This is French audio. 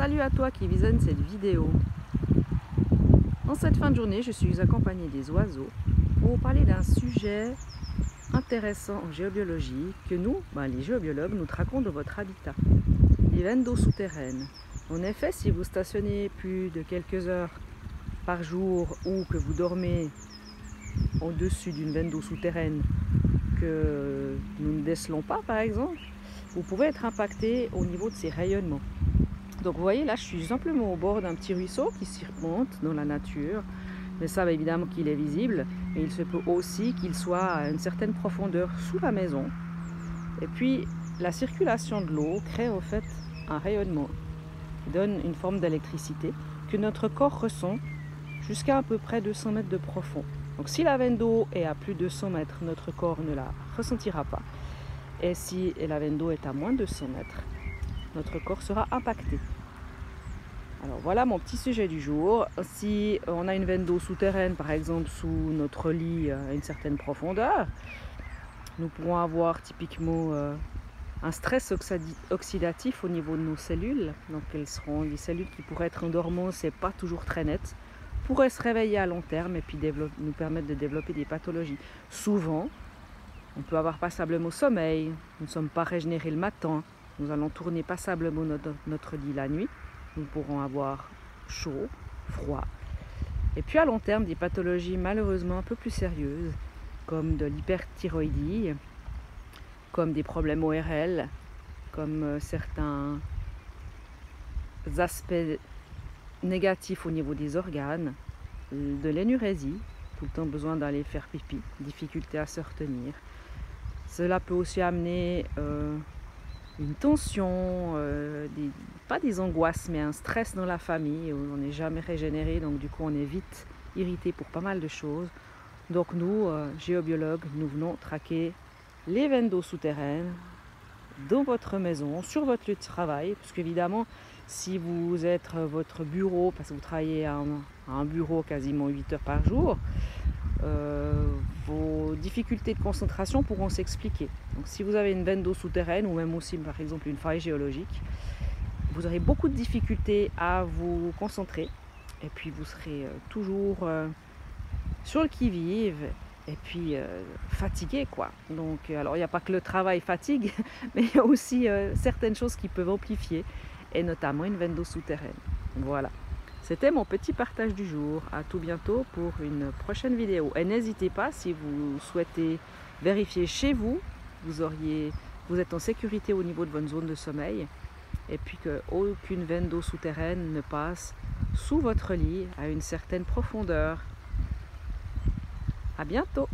Salut à toi qui visionne cette vidéo. En cette fin de journée, je suis accompagnée des oiseaux pour vous parler d'un sujet intéressant en géobiologie que nous, les géobiologues, nous traquons de votre habitat, les veines d'eau souterraines. En effet, si vous stationnez plus de quelques heures par jour ou que vous dormez au-dessus d'une veine d'eau souterraine que nous ne décelons pas par exemple, vous pouvez être impacté au niveau de ces rayonnements. Donc vous voyez là, je suis simplement au bord d'un petit ruisseau qui serpente dans la nature. Mais ça, évidemment qu'il est visible. Mais il se peut aussi qu'il soit à une certaine profondeur sous la maison. Et puis la circulation de l'eau crée au fait un rayonnement qui donne une forme d'électricité que notre corps ressent jusqu'à à peu près 200 mètres de profond. Donc si la veine d'eau est à plus de 100 mètres, notre corps ne la ressentira pas. Et si la veine d'eau est à moins de 100 mètres, notre corps sera impacté. Alors voilà mon petit sujet du jour. Si on a une veine d'eau souterraine, par exemple sous notre lit à une certaine profondeur, nous pourrons avoir typiquement un stress oxydatif au niveau de nos cellules. Donc elles seront des cellules qui pourraient être en dormance et pas toujours très nettes, pourraient se réveiller à long terme et puis nous permettre de développer des pathologies. Souvent, on peut avoir passablement sommeil, nous ne sommes pas régénérés le matin, nous allons tourner passablement notre lit la nuit, nous pourrons avoir chaud, froid. Et puis à long terme, des pathologies malheureusement un peu plus sérieuses, comme de l'hyperthyroïdie, comme des problèmes ORL, comme certains aspects négatifs au niveau des organes, de l'énurésie, tout le temps besoin d'aller faire pipi, difficulté à se retenir. Cela peut aussi amener une tension, pas des angoisses, mais un stress dans la famille où on n'est jamais régénéré, donc du coup on est vite irrité pour pas mal de choses. Donc nous, géobiologues, nous venons traquer les veines d'eau souterraines dans votre maison, sur votre lieu de travail, parce qu'évidemment, si vous êtes votre bureau, parce que vous travaillez à un bureau quasiment 8 heures par jour, vos difficultés de concentration pourront s'expliquer. Donc si vous avez une veine d'eau souterraine ou même aussi par exemple une faille géologique, vous aurez beaucoup de difficultés à vous concentrer et puis vous serez toujours sur le qui-vive et puis fatigué quoi. Donc alors il n'y a pas que le travail fatigue, mais il y a aussi certaines choses qui peuvent amplifier et notamment une veine d'eau souterraine. Voilà. C'était mon petit partage du jour. À tout bientôt pour une prochaine vidéo. Et n'hésitez pas, si vous souhaitez vérifier chez vous, vous êtes en sécurité au niveau de votre zone de sommeil et puis qu'aucune veine d'eau souterraine ne passe sous votre lit à une certaine profondeur. À bientôt!